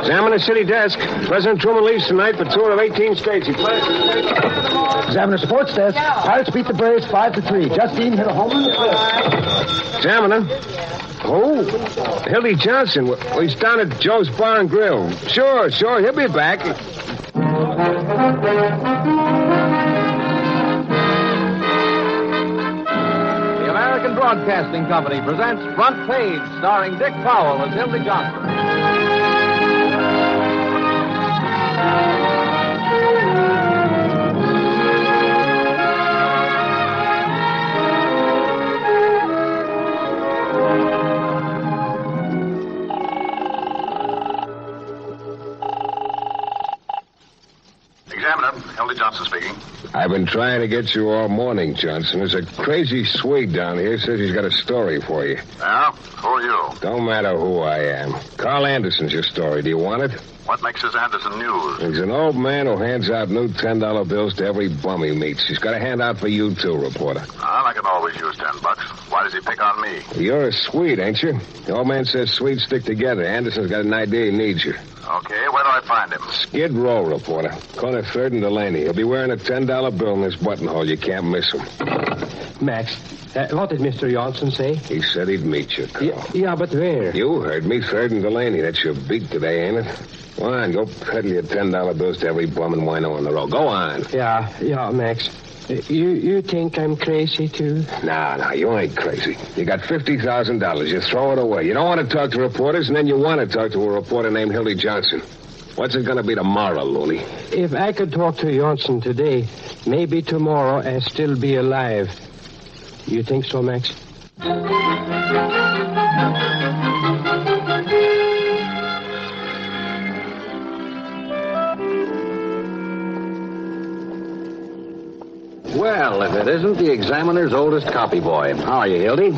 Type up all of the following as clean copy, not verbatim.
Examiner City Desk. President Truman leaves tonight for tour of 18 states. He plans to... Examiner Sports Desk. Pirates beat the Braves 5-3. Justine hit a home run. Examiner? Oh, Hildy Johnson. Well, he's down at Joe's Bar and Grill. Sure. He'll be back. The American Broadcasting Company presents Front Page, starring Dick Powell as Hildy Johnson. Examiner, Hildy Johnson speaking. I've been trying to get you all morning, Johnson. There's a crazy Swede down here says he's got a story for you. Yeah? Who are you? Don't matter who I am. Carl Anderson's your story. Do you want it? What makes this Anderson news? He's an old man who hands out new $10 bills to every bum he meets. He's got a handout for you, too, reporter. I can always use $10. Why does he pick on me? You're a Swede, ain't you? The old man says Swedes stick together. Anderson's got an idea he needs you. Okay, where do I find him? Skid Row, reporter. Corner 3rd and Delaney. He'll be wearing a $10 bill in his buttonhole. You can't miss him. Max, what did Mr. Johnson say? He said he'd meet you, Carl. Yeah, but where? You heard me, 3rd and Delaney. That's your beat today, ain't it? Go on, go peddle your $10 bills to every bum and wino on the road. Go on. Yeah, Max. You think I'm crazy, too? No, you ain't crazy. You got $50,000. You throw it away. You don't want to talk to reporters, and then you want to talk to a reporter named Hildy Johnson. What's it going to be tomorrow, loony? If I could talk to Johnson today, maybe tomorrow I'll still be alive. You think so, Max? Well, if it isn't the Examiner's oldest copy boy. How are you, Hildy?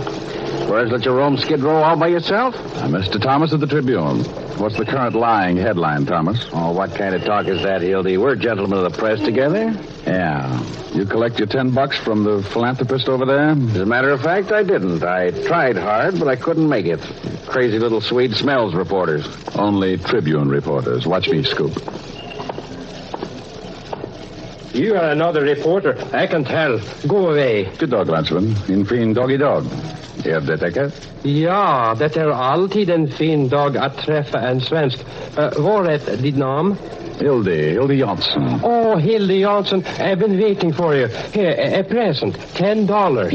Where's let you roam Skid Row all by yourself? Mr. Thomas of the Tribune. What's the current lying headline, Thomas? Oh, what kind of talk is that, Hildy? We're gentlemen of the press together. Yeah. You collect your $10 from the philanthropist over there? As a matter of fact, I didn't. I tried hard, but I couldn't make it. Crazy little Swede smells reporters. Only Tribune reporters. Watch me scoop. You are another reporter. I can tell. Go away. Good dog, Landsman. In fin doggy dog. Herr Detektiv? Ja, det alltid en fin dag att träffa en svensk. Vad är ditt namn? Hildy Johnson. Oh, Hildy Johnson. I've been waiting for you. Here, a present. $10.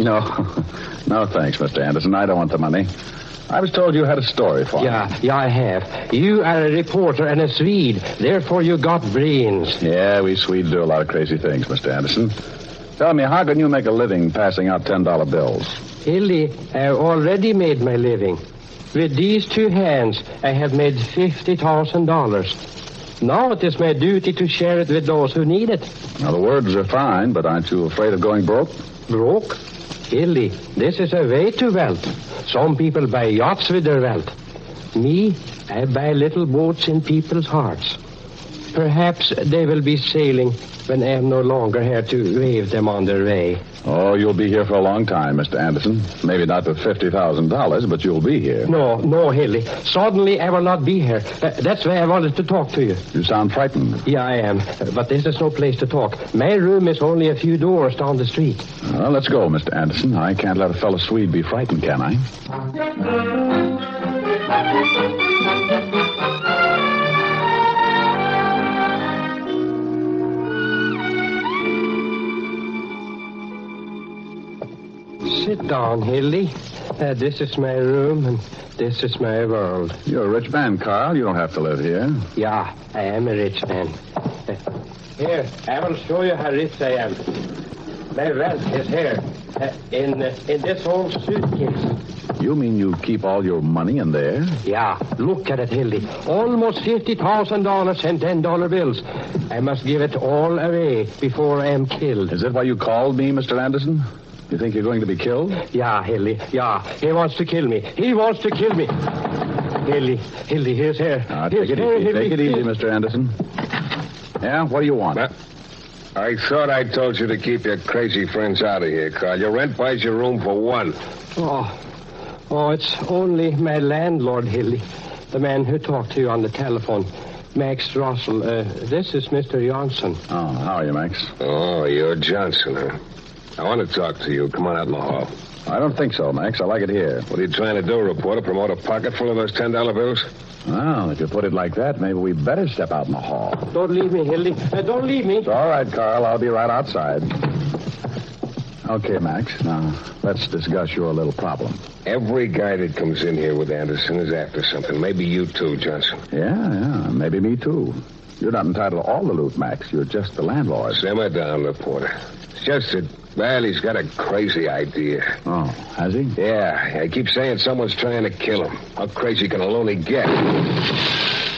No, thanks, Mr. Anderson. I don't want the money. I was told you had a story for me. Yeah, I have. You are a reporter and a Swede. Therefore, you got brains. Yeah, we Swedes do a lot of crazy things, Mr. Anderson. Tell me, how can you make a living passing out $10 bills? Hildy, I have already made my living. With these two hands, I have made $50,000. Now it is my duty to share it with those who need it. Now, the words are fine, but aren't you afraid of going broke? Broke? Hildy, this is a way to wealth. Some people buy yachts with their wealth. Me, I buy little boats in people's hearts. Perhaps they will be sailing when I am no longer here to wave them on their way. Oh, you'll be here for a long time, Mr. Anderson. Maybe not with $50,000, but you'll be here. No, Hildy. Suddenly I will not be here. That's why I wanted to talk to you. You sound frightened. Yeah, I am. But this is no place to talk. My room is only a few doors down the street. Well, let's go, Mr. Anderson. I can't let a fellow Swede be frightened, can I? Sit down, Hildy. This is my room, and this is my world. You're a rich man, Carl. You don't have to live here. Yeah, I am a rich man. Here, I will show you how rich I am. My wealth is here, in this old suitcase. You mean you keep all your money in there? Yeah, look at it, Hildy. Almost $50,000 in $10 bills. I must give it all away before I am killed. Is that why you called me, Mr. Anderson? You think you're going to be killed? Yeah, Hildy. Yeah, he wants to kill me. He wants to kill me. Hildy, here's here. Take it easy. Take it easy, Mr. Anderson. Yeah, what do you want? I thought I told you to keep your crazy friends out of here, Carl. Your rent buys your room for one. Oh, it's only my landlord, Hildy. the man who talked to you on the telephone. Max Russell. This is Mr. Johnson. Oh, how are you, Max? Oh, you're Johnson, huh? I want to talk to you. Come on out in the hall. I don't think so, Max. I like it here. What are you trying to do, reporter? Promote a pocket full of those $10 bills? Well, if you put it like that, maybe we better step out in the hall. Don't leave me, Hildy. Don't leave me. It's all right, Carl. I'll be right outside. Okay, Max. Now, let's discuss your little problem. Every guy that comes in here with Anderson is after something. Maybe you too, Johnson. Yeah. Maybe me, too. You're not entitled to all the loot, Max. You're just the landlord. Simmer down, reporter. It's just that, well, he's got a crazy idea. Oh, has he? Yeah, I keep saying someone's trying to kill him. How crazy can a loony get?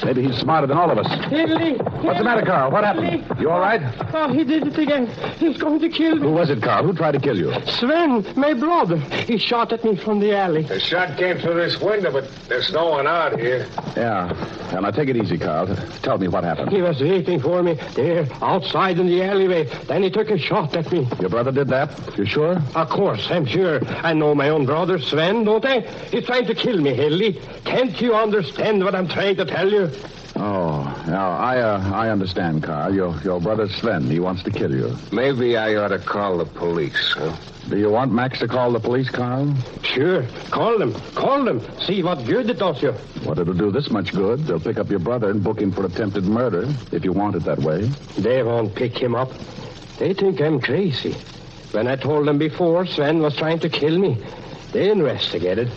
Maybe he's smarter than all of us. Hildy! What's the matter, Carl? What happened? You all right? Oh, he did it again. He's going to kill me. Who was it, Carl? Who tried to kill you? Sven, my brother. He shot at me from the alley. The shot came through this window, but there's no one out here. Yeah. Well, now take it easy, Carl. Tell me what happened. He was waiting for me there, outside in the alleyway. Then he took a shot at me. Your brother did that? You sure? Of course, I'm sure. I know my own brother, Sven, don't I? He's trying to kill me, Hildy. Can't you understand what I'm trying to tell you? Oh, now, I understand, Carl. Your brother Sven, he wants to kill you. Maybe I ought to call the police, huh? Do you want Max to call the police, Carl? Sure. Call them. See what good it does you. What, it'll do this much good? They'll pick up your brother and book him for attempted murder, if you want it that way. They won't pick him up. They think I'm crazy. When I told them before Sven was trying to kill me, they investigated.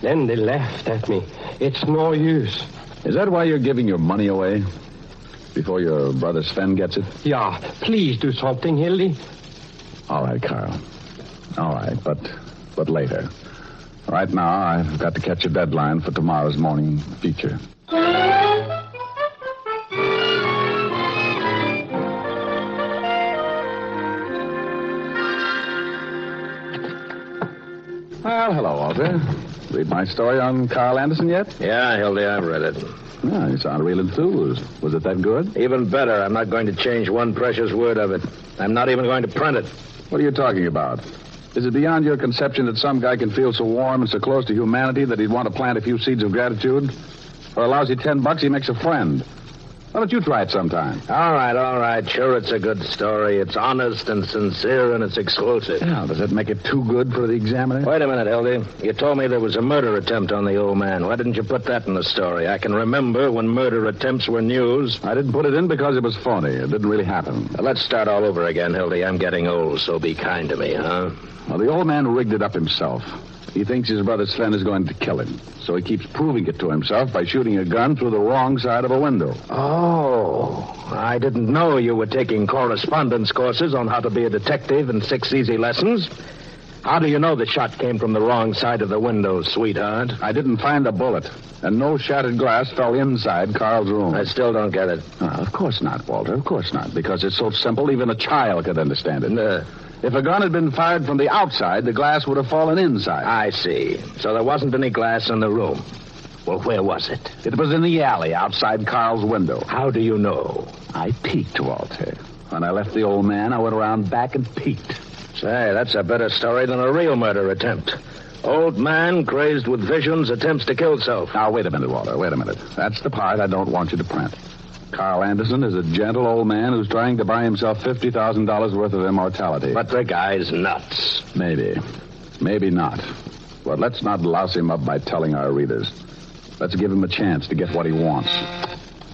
Then they laughed at me. It's no use. Is that why you're giving your money away? Before your brother Sven gets it? Yeah, please do something, Hildy. All right, Carl. All right, but later. Right now, I've got to catch a deadline for tomorrow's morning feature. Well, hello, Walter. Read my story on Carl Anderson yet? Yeah, Hildy, I've read it. Yeah, you sound real enthused. Was it that good? Even better, I'm not going to change one precious word of it. I'm not even going to print it. What are you talking about? Is it beyond your conception that some guy can feel so warm and so close to humanity that he'd want to plant a few seeds of gratitude? For a lousy $10, he makes a friend. Why don't you try it sometime? All right. Sure, it's a good story. It's honest and sincere, and it's exclusive. Yeah, does that make it too good for the Examiner? Wait a minute, Hildy. You told me there was a murder attempt on the old man. Why didn't you put that in the story? I can remember when murder attempts were news. I didn't put it in because it was phony. It didn't really happen. Now, let's start all over again, Hildy. I'm getting old, so be kind to me, huh? Well, the old man rigged it up himself. He thinks his brother Sven is going to kill him. So he keeps proving it to himself by shooting a gun through the wrong side of a window. Oh, I didn't know you were taking correspondence courses on how to be a detective and 6 easy lessons. How do you know the shot came from the wrong side of the window, sweetheart? I didn't find a bullet, and no shattered glass fell inside Carl's room. I still don't get it. Of course not, Walter. Of course not, because it's so simple even a child could understand it. If a gun had been fired from the outside, the glass would have fallen inside. I see. So there wasn't any glass in the room. Well, where was it? It was in the alley outside Carl's window. How do you know? I peeked, Walter. When I left the old man, I went around back and peeked. Say, that's a better story than a real murder attempt. Old man, crazed with visions, attempts to kill self. Now, wait a minute, Walter. Wait a minute. That's the part I don't want you to print. Carl Anderson is a gentle old man who's trying to buy himself $50,000 worth of immortality. But the guy's nuts. Maybe. Maybe not. But let's not louse him up by telling our readers. Let's give him a chance to get what he wants.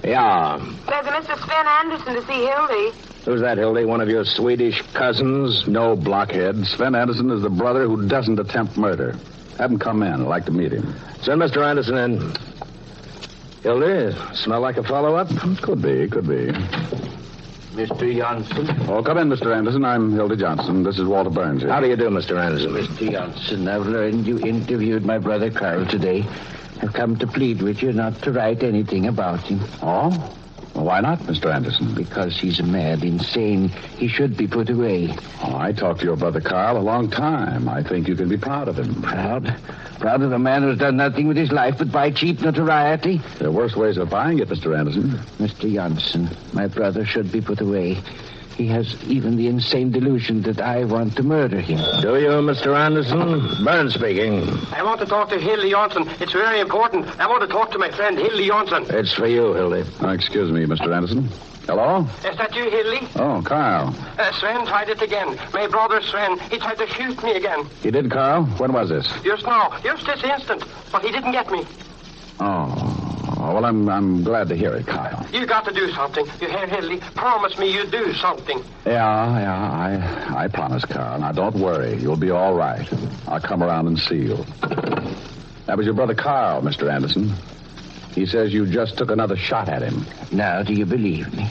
Yeah. There's a Mr. Sven Anderson to see Hildy. Who's that, Hildy? One of your Swedish cousins? No, blockhead. Sven Anderson is the brother who doesn't attempt murder. Have him come in. I'd like to meet him. Send Mr. Anderson in. Hildy, smell like a follow-up? Could be. Mr. Johnson. Oh, come in, Mr. Anderson. I'm Hilda Johnson. This is Walter Burns here. How do you do, Mr. Anderson? Mr. Johnson, I've learned you interviewed my brother Carl today. I've come to plead with you not to write anything about him. Oh? Well, why not, Mr. Anderson? Because he's mad, insane. He should be put away. Oh, I talked to your brother Carl a long time. I think you can be proud of him. Proud? Proud of a man who's done nothing with his life but buy cheap notoriety? There are worse ways of buying it, Mr. Anderson. Mr. Johnson, my brother should be put away. He has even the insane delusion that I want to murder him. Do you, Mr. Anderson? Burns speaking. I want to talk to Hildy Johnson. It's very important. I want to talk to my friend Hildy Johnson. It's for you, Hildy. Excuse me, Mr. Anderson. Hello? Is that you, Hildy? Oh, Carl. Sven tried it again. My brother Sven. He tried to shoot me again. He did, Carl? When was this? Just now. Just this instant. But he didn't get me. Oh, well, I'm glad to hear it, Kyle. You got to do something. You hear, Hildy? Promise me you do something. Yeah, I promise, Carl. Now, don't worry. You'll be all right. I'll come around and see you. That was your brother Carl, Mr. Anderson. He says you just took another shot at him. Now, do you believe me?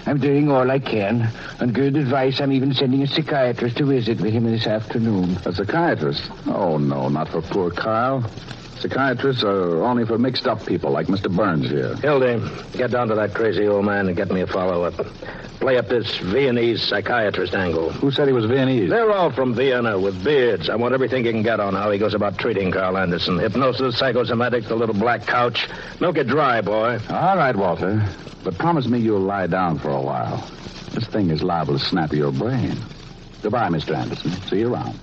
I'm doing all I can. On good advice, I'm even sending a psychiatrist to visit with him this afternoon. A psychiatrist? Oh, no, not for poor Kyle. Psychiatrists are only for mixed-up people like Mr. Burns here. Hildy, get down to that crazy old man and get me a follow-up. Play up this Viennese psychiatrist angle. Who said he was Viennese? They're all from Vienna with beards. I want everything you can get on how he goes about treating Carl Anderson. Hypnosis, psychosomatics, the little black couch. Milk it dry, boy. All right, Walter. But promise me you'll lie down for a while. This thing is liable to snap your brain. Goodbye, Mr. Anderson. See you around.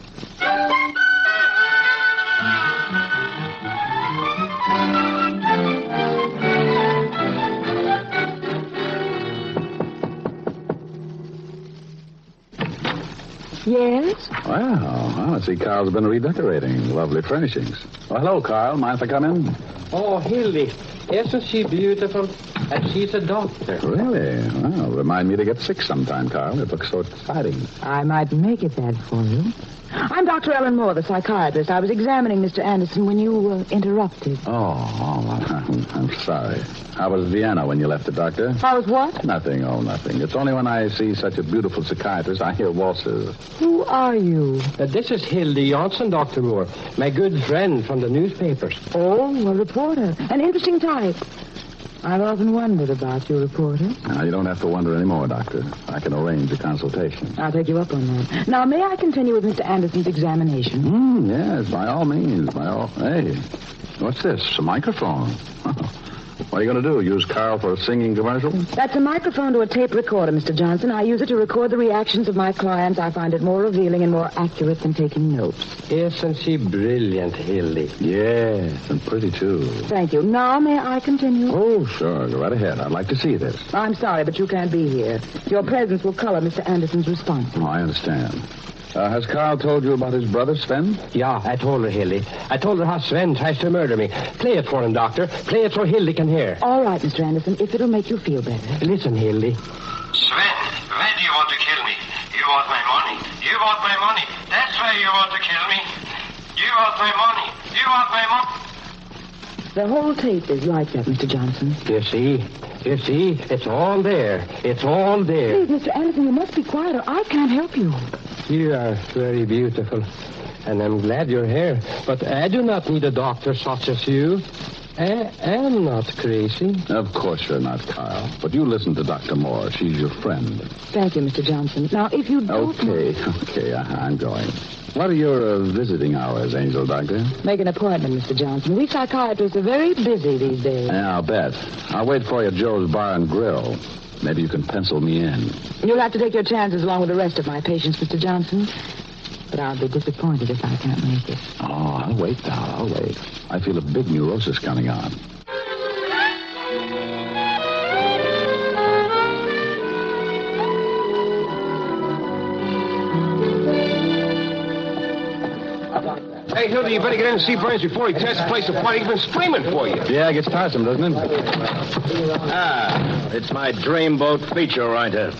Yes? Well, I see Carl's been redecorating. Lovely furnishings. Well, hello, Carl. Mind if I come in? Oh, Hildy, isn't she beautiful? And she's a doctor. Really? Well, remind me to get sick sometime, Carl. It looks so exciting. I might make it that for you. I'm Dr. Ellen Moore, the psychiatrist. I was examining Mr. Anderson when you interrupted. I'm sorry. How was Vienna when you left it, Doctor? How was what? Nothing. It's only when I see such a beautiful psychiatrist I hear waltzes. Who are you? This is Hildy Johnson, Dr. Moore. My good friend from the newspapers. Oh, a reporter. An interesting type. I've often wondered about you, reporter. Now, you don't have to wonder anymore, Doctor. I can arrange a consultation. I'll take you up on that. Now, may I continue with Mr. Anderson's examination? Yes, by all means. Hey, what's this? A microphone? What are you going to do? Use Carl for a singing commercial? That's a microphone to a tape recorder, Mr. Johnson. I use it to record the reactions of my clients. I find it more revealing and more accurate than taking notes. Isn't she brilliant, Hildy? Yes, and pretty, too. Thank you. Now, may I continue? Oh, sure. Go right ahead. I'd like to see this. I'm sorry, but you can't be here. Your presence will color Mr. Anderson's response. Oh, I understand. Has Carl told you about his brother, Sven? Yeah, I told her, Hildy. I told her how Sven tries to murder me. Play it for him, Doctor. Play it so Hildy can hear. All right, Mr. Anderson, if it'll make you feel better. Listen, Hildy. Sven, why do you want to kill me? You want my money. You want my money. That's why you want to kill me. You want my money. You want my money. The whole tape is like that, Mr. Johnson. You see, it's all there. It's all there. Please, Mr. Anderson, you must be quiet or I can't help you. You are very beautiful, and I'm glad you're here. But I do not need a doctor such as you. I am not crazy. Of course you're not, Kyle. But you listen to Dr. Moore. She's your friend. Thank you, Mr. Johnson. Now, if you don't... Okay, I'm going. What are your visiting hours, Angel Doctor? Make an appointment, Mr. Johnson. We psychiatrists are very busy these days. Yeah, I'll bet. I'll wait for you at Joe's Bar and Grill. Maybe you can pencil me in. You'll have to take your chances along with the rest of my patients, Mr. Johnson. But I'll be disappointed if I can't make it. Oh, I'll wait now. I'll wait. I feel a big neurosis coming on. Hey, Hildy, you better get in and see Burns before he tears the place apart. He's been screaming for you. Yeah, it gets tiresome, doesn't it? It's my dreamboat feature writer.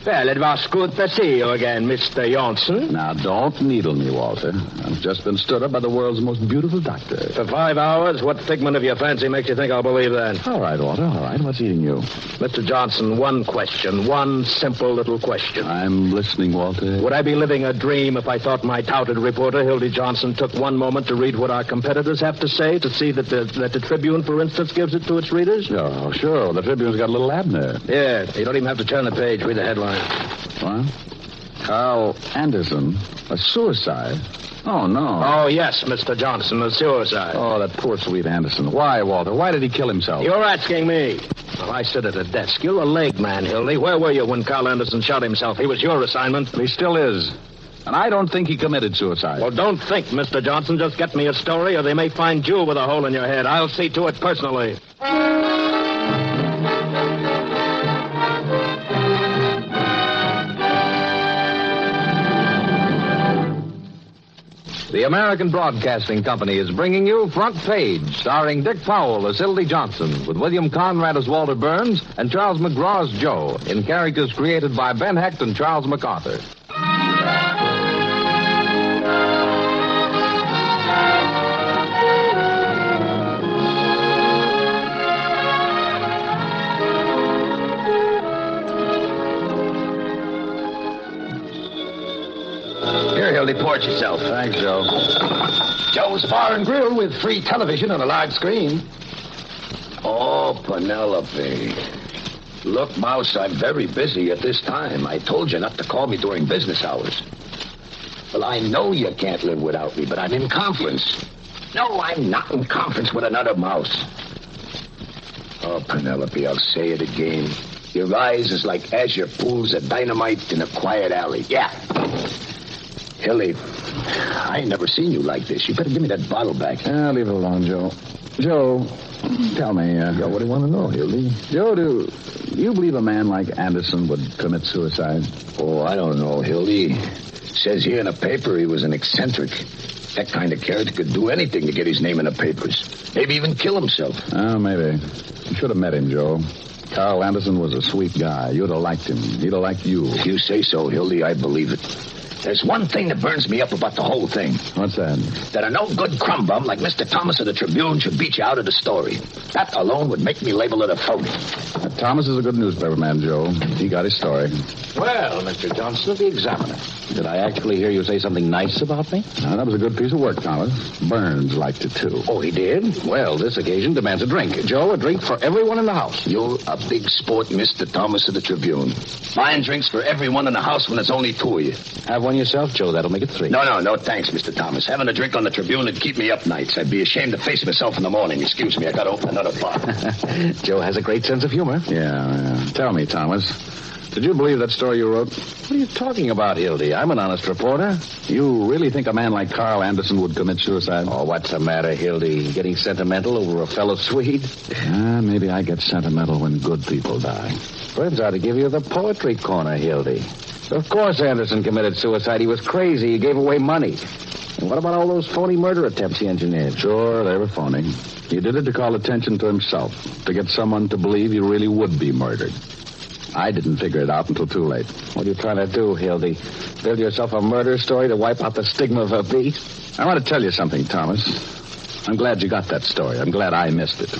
Well, it was good to see you again, Mr. Johnson. Now, don't needle me, Walter. I've just been stood up by the world's most beautiful doctor. For 5 hours, what figment of your fancy makes you think I'll believe that? All right, Walter, all right. What's eating you? Mr. Johnson, one question. One simple little question. I'm listening, Walter. Would I be living a dream if I thought my touted reporter, Hildy Johnson, took one moment to read what our competitors have to say, to see that the Tribune, for instance, gives it to its readers? Oh, sure. The Tribune's got a little Abner. Yeah, you don't even have to turn the page. Read the headline. What? Carl Anderson, a suicide? Oh, no. Oh, yes, Mr. Johnson, a suicide. Oh, that poor sweet Anderson. Why, Walter? Why did he kill himself? You're asking me. Well, I sit at a desk. You're a leg man, Hildy. Where were you when Carl Anderson shot himself? He was your assignment. He still is. And I don't think he committed suicide. Well, don't think, Mr. Johnson. Just get me a story, or they may find you with a hole in your head. I'll see to it personally. The American Broadcasting Company is bringing you Front Page, starring Dick Powell as Hildy Johnson, with William Conrad as Walter Burns and Charles McGraw as Joe, in characters created by Ben Hecht and Charles MacArthur. Here, Hildy, port yourself. Thanks, Joe. Joe's Bar and Grill with free television on a large screen. Oh, Penelope. Look, Mouse, I'm very busy at this time. I told you not to call me during business hours. Well, I know you can't live without me, but I'm in conference. No, I'm not in conference with another mouse. Oh, Penelope, I'll say it again. Your eyes is like azure pools of dynamite in a quiet alley. Yeah. Hildy, I ain't never seen you like this. You better give me that bottle back. Leave it alone, Joe. Joe, tell me. Yo, what do you want to know, Hildy? Joe, do you believe a man like Anderson would commit suicide? Oh, I don't know, Hildy. Says here in the paper he was an eccentric. That kind of character could do anything to get his name in the papers. Maybe even kill himself. Oh, maybe. You should have met him, Joe. Carl Anderson was a sweet guy. You'd have liked him. He'd have liked you. If you say so, Hildy, I believe it. There's one thing that burns me up about the whole thing. What's that? That a no-good crumb bum like Mr. Thomas of the Tribune should beat you out of the story. That alone would make me label it a phony. Thomas is a good newspaper man, Joe. He got his story. Well, Mr. Johnson of the Examiner, did I actually hear you say something nice about me? That was a good piece of work, Thomas. Burns liked it, too. Oh, he did? Well, this occasion demands a drink. Joe, a drink for everyone in the house. You're a big sport, Mr. Thomas of the Tribune. Buying drinks for everyone in the house when there's only two of you. Have one yourself, Joe. That'll make it 3. No, thanks, Mr. Thomas. Having a drink on the Tribune would keep me up nights. I'd be ashamed to face myself in the morning. Excuse me, I gotta open another bottle. Joe has a great sense of humor. Yeah. Tell me, Thomas, did you believe that story you wrote? What are you talking about, Hildy? I'm an honest reporter. You really think a man like Carl Anderson would commit suicide? Oh, what's the matter, Hildy? Getting sentimental over a fellow Swede? Maybe I get sentimental when good people die. Friends ought to give you the poetry corner, Hildy. Of course Anderson committed suicide. He was crazy. He gave away money. And what about all those phony murder attempts he engineered? Sure, they were phony. He did it to call attention to himself, to get someone to believe he really would be murdered. I didn't figure it out until too late. What are you trying to do, Hildy? Build yourself a murder story to wipe out the stigma of a beast? I want to tell you something, Thomas. I'm glad you got that story. I'm glad I missed it.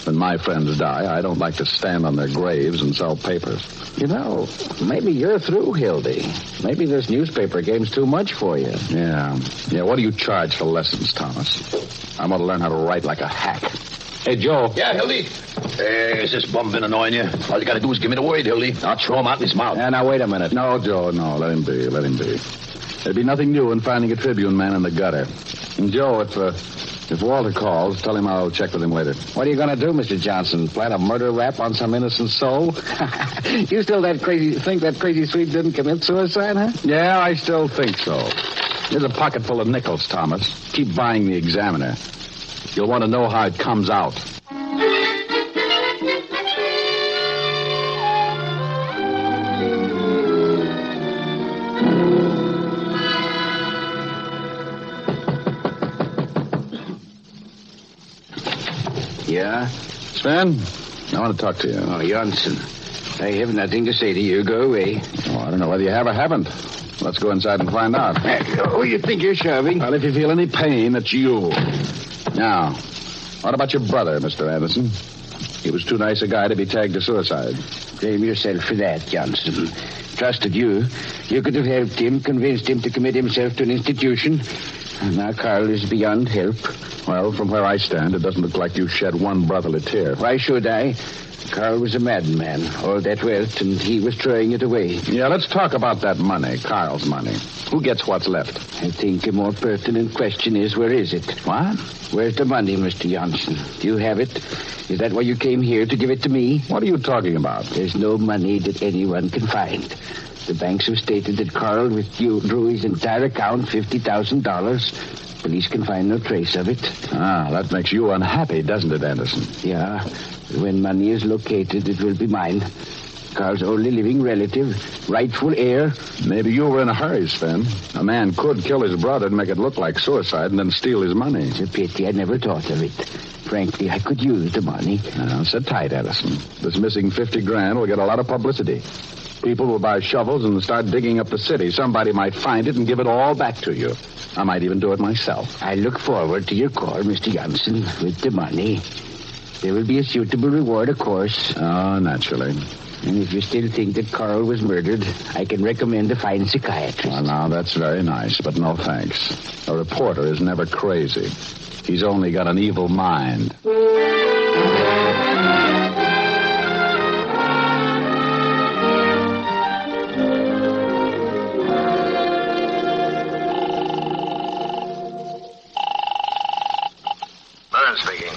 When my friends die, I don't like to stand on their graves and sell papers. You know, maybe you're through, Hildy. Maybe this newspaper game's too much for you. Yeah, what do you charge for lessons, Thomas? I want to learn how to write like a hack. Hey, Joe. Yeah, Hildy? Is this bum been annoying you? All you gotta do is give me the word, Hildy. I'll throw him out in his mouth. Now, wait a minute. No, Joe, no. Let him be. There'd be nothing new in finding a Tribune man in the gutter. And, Joe, if Walter calls, tell him I'll check with him later. What are you going to do, Mr. Johnson? Plant a murder rap on some innocent soul? You still think that crazy Swede didn't commit suicide, huh? Yeah, I still think so. Here's a pocket full of nickels, Thomas. Keep buying the Examiner. You'll want to know how it comes out. Yeah? Sven, I want to talk to you. Oh, Johnson. I have nothing to say to you. Go away. Oh, I don't know whether you have or haven't. Let's go inside and find out. Who you think you're shoving? Well, if you feel any pain, it's you. Now, what about your brother, Mr. Anderson? He was too nice a guy to be tagged to suicide. Blame yourself for that, Johnson. Trusted you. You could have helped him, convinced him to commit himself to an institution. Now Carl is beyond help. Well, from where I stand, it doesn't look like you shed one brotherly tear. Why should I? Carl was a madman. All that wealth, and he was throwing it away. Yeah, let's talk about that money, Carl's money. Who gets what's left? I think a more pertinent question is, where is it? What? Where's the money, Mr. Johnson? Do you have it? Is that why you came here, to give it to me? What are you talking about? There's no money that anyone can find. The banks have stated that Carl withdrew his entire account, $50,000. Police can find no trace of it. Ah, that makes you unhappy, doesn't it, Anderson? Yeah. When money is located, it will be mine. Carl's only living relative, rightful heir. Maybe you were in a hurry, Sven. A man could kill his brother and make it look like suicide and then steal his money. It's a pity. I never thought of it. Frankly, I could use the money. Now, sit tight, Edison. This missing $50,000 will get a lot of publicity. People will buy shovels and start digging up the city. Somebody might find it and give it all back to you. I might even do it myself. I look forward to your call, Mr. Johnson, with the money. There will be a suitable reward, of course. Oh, naturally. And if you still think that Carl was murdered, I can recommend a fine psychiatrist. Well, now, that's very nice, but no thanks. A reporter is never crazy. He's only got an evil mind.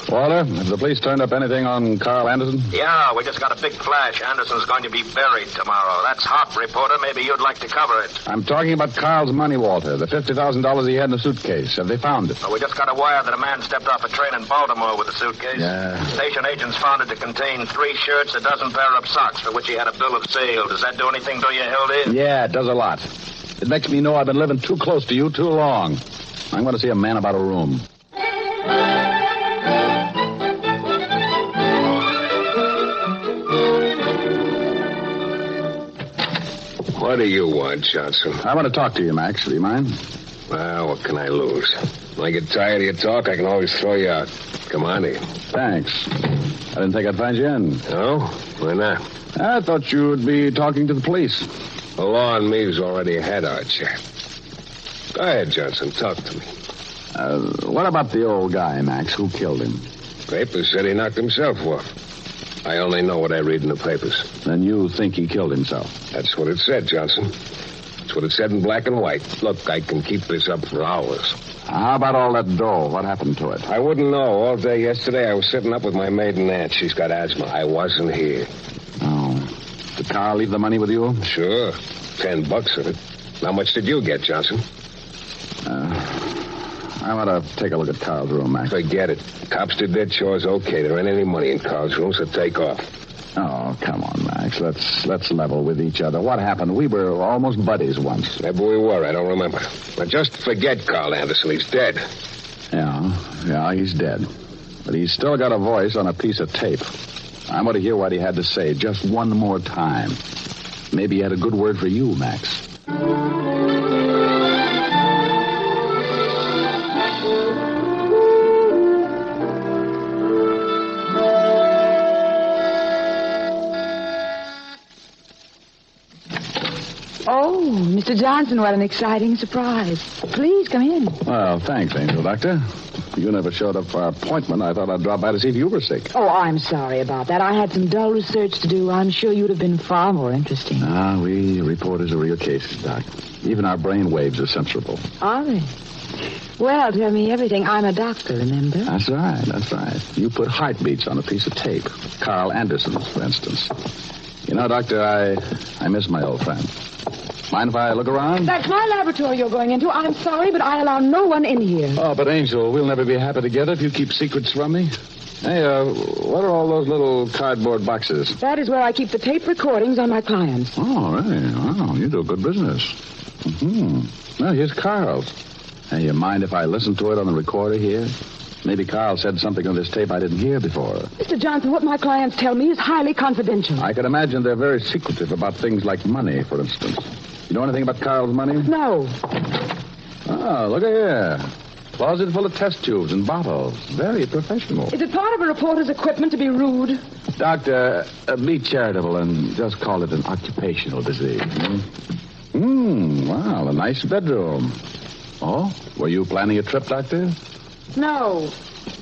Walter, have the police turned up anything on Carl Anderson? Yeah, we just got a big flash. Anderson's going to be buried tomorrow. That's hot, reporter. Maybe you'd like to cover it. I'm talking about Carl's money, Walter. The $50,000 he had in a suitcase. Have they found it? Well, we just got a wire that a man stepped off a train in Baltimore with a suitcase. Yeah. Station agents found it to contain 3 shirts, a dozen pair of socks, for which he had a bill of sale. Does that do anything to you, Hildy? Yeah, it does a lot. It makes me know I've been living too close to you too long. I'm going to see a man about a room. What do you want, Johnson? I want to talk to you, Max. Do you mind? Well, what can I lose? When I get tired of your talk, I can always throw you out. Come on in. Thanks. I didn't think I'd find you in. No? Why not? I thought you would be talking to the police. The law and me's already had our chat. Go ahead, Johnson. Talk to me. What about the old guy, Max? Who killed him? Papers said he knocked himself off. I only know what I read in the papers. Then you think he killed himself? That's what it said, Johnson. That's what it said in black and white. Look, I can keep this up for hours. How about all that dough? What happened to it? I wouldn't know. All day yesterday, I was sitting up with my maiden aunt. She's got asthma. I wasn't here. Oh. Did Carl leave the money with you? Sure. $10 of it. How much did you get, Johnson? I want to take a look at Carl's room, Max. Forget it. Cops did their chores okay. There ain't any money in Carl's room, so take off. Oh, come on, Max. Let's level with each other. What happened? We were almost buddies once. Maybe we were. I don't remember. But just forget Carl Anderson. He's dead. Yeah, he's dead. But he's still got a voice on a piece of tape. I want to hear what he had to say just one more time. Maybe he had a good word for you, Max. Oh, Mr. Johnson, what an exciting surprise. Please come in. Well, thanks, Angel Doctor. You never showed up for our appointment. I thought I'd drop by to see if you were sick. Oh, I'm sorry about that. I had some dull research to do. I'm sure you'd have been far more interesting. We reporters are real cases, Doc. Even our brain waves are censorable. Are they? Well, tell me everything. I'm a doctor, remember? That's right. You put heartbeats on a piece of tape. Carl Anderson's, for instance. You know, Doctor, I miss my old friend. Mind if I look around? That's my laboratory you're going into. I'm sorry, but I allow no one in here. Oh, but Angel, we'll never be happy together if you keep secrets from me. Hey, what are all those little cardboard boxes? That is where I keep the tape recordings on my clients. Oh, really? Wow, you do a good business. Well, here's Carl's. Hey, you mind if I listen to it on the recorder here? Maybe Carl said something on this tape I didn't hear before. Mr. Johnson, what my clients tell me is highly confidential. I can imagine they're very secretive about things like money, for instance. You know anything about Carl's money? No. Oh, look at here. Closet full of test tubes and bottles. Very professional. Is it part of a reporter's equipment to be rude? Doctor, be charitable and just call it an occupational disease. Wow, a nice bedroom. Oh? Were you planning a trip, Doctor? No.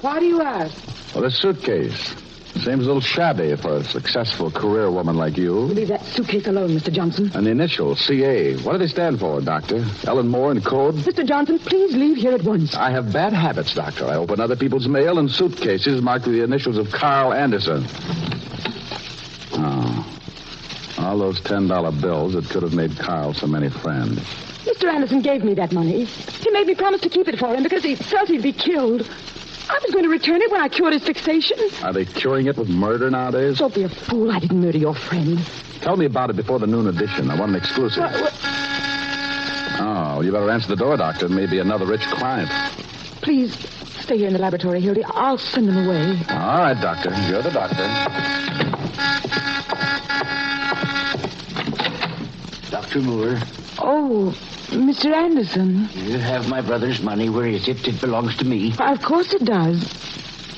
Why do you ask? Well, this suitcase. Seems a little shabby for a successful career woman like you. Leave that suitcase alone, Mr. Johnson. And the initials, CA. What do they stand for, Doctor? Ellen Moore and code? Mr. Johnson, please leave here at once. I have bad habits, Doctor. I open other people's mail and suitcases marked with the initials of Carl Anderson. Oh. All those $10 bills that could have made Carl so many friends. Mr. Anderson gave me that money. He made me promise to keep it for him because he felt he'd be killed. I was going to return it when I cured his fixation. Are they curing it with murder nowadays? Don't be a fool. I didn't murder your friend. Tell me about it before the noon edition. I want an exclusive. Oh, you better answer the door, Doctor. Maybe another rich client. Please stay here in the laboratory, Hildy. I'll send them away. All right, Doctor. You're the doctor. Dr. Moore. Oh, Mr. Anderson. You have my brother's money. Where is it? It belongs to me. Of course it does.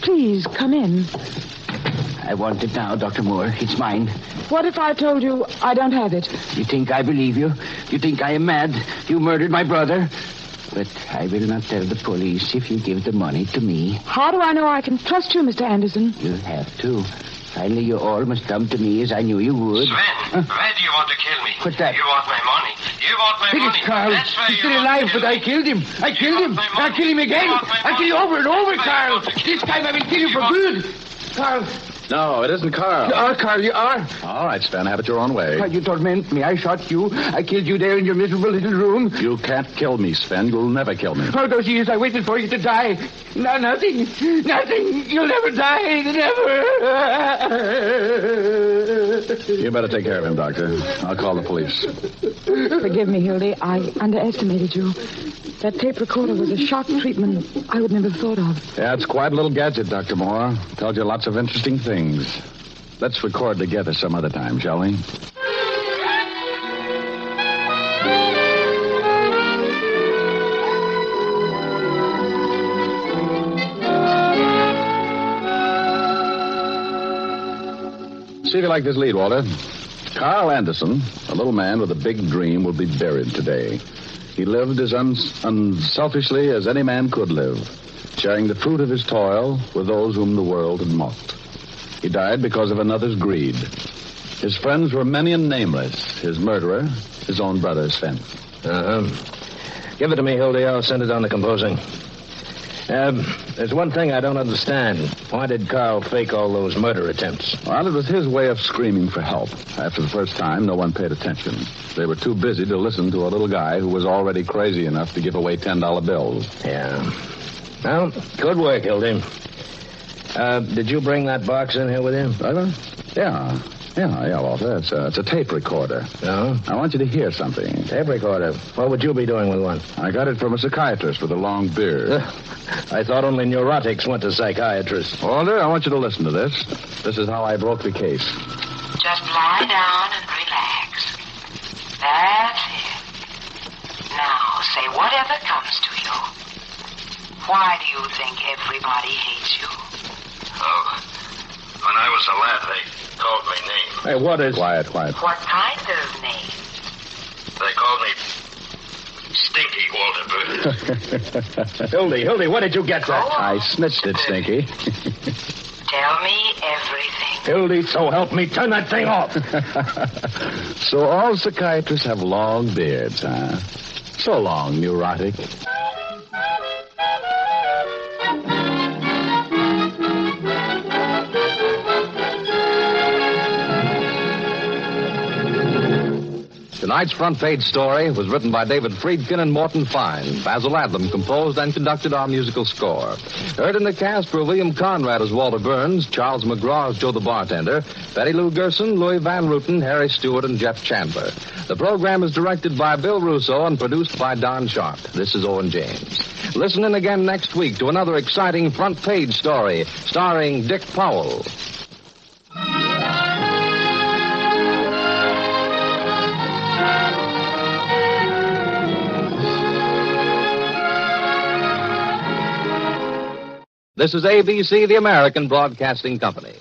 Please, come in. I want it now, Dr. Moore. It's mine. What if I told you I don't have it? You think I believe you? You think I am mad? You murdered my brother? But I will not tell the police if you give the money to me. How do I know I can trust you, Mr. Anderson? You have to. Finally, you all must come to me as I knew you would. Sven, why do you want to kill me? What's that? You want my money. You want my money. It's Carl. That's why He's you still want alive, to kill but I me. killed him. I killed him. I'll kill him again. I'll kill you over and over, Carl. This time I will kill you for good. Carl. No, it isn't Carl. You are, Carl. You are. All right, Sven, have it your own way. Carl, you torment me. I shot you. I killed you there in your miserable little room. You can't kill me, Sven. You'll never kill me. All those years I waited for you to die. No, nothing. Nothing. You'll never die. Never. You better take care of him, Doctor. I'll call the police. Forgive me, Hildy. I underestimated you. That tape recorder was a shock treatment I would never have thought of. Yeah, it's quite a little gadget, Dr. Moore. Tells you lots of interesting things. Let's record together some other time, shall we? See if you like this lead, Walter. Carl Anderson, a little man with a big dream, will be buried today. He lived as unselfishly as any man could live, sharing the fruit of his toil with those whom the world had mocked. He died because of another's greed. His friends were many and nameless. His murderer, his own brother, Sven. Give it to me, Hildy. I'll send it on to composing. There's one thing I don't understand. Why did Carl fake all those murder attempts? Well, it was his way of screaming for help. After the first time, no one paid attention. They were too busy to listen to a little guy who was already crazy enough to give away $10 bills. Yeah. Well, good work, Hildy. Did you bring that box in here with you? Yeah, Walter. It's a tape recorder. Oh? I want you to hear something. Tape recorder? What would you be doing with one? I got it from a psychiatrist with a long beard. I thought only neurotics went to psychiatrists. Walter, I want you to listen to this. This is how I broke the case. Just lie down and relax. That's it. Now, say whatever comes to you. Why do you think everybody hates you? Oh, when I was a lad, they called me name. Hey, what is... Quiet. What kind of name? They called me Stinky Walter Bird. Hildy, where did you get that? I snitched it, Stinky. Tell me everything. Hildy, so help me, turn that thing off. So all psychiatrists have long beards, huh? So long, neurotic. Tonight's front page story was written by David Friedkin and Morton Fine. Basil Adlam composed and conducted our musical score. Heard in the cast were William Conrad as Walter Burns, Charles McGraw as Joe the Bartender, Betty Lou Gerson, Louis Van Ruten, Harry Stewart, and Jeff Chandler. The program is directed by Bill Russo and produced by Don Sharp. This is Owen James. Listen in again next week to another exciting front page story starring Dick Powell. This is ABC, the American Broadcasting Company.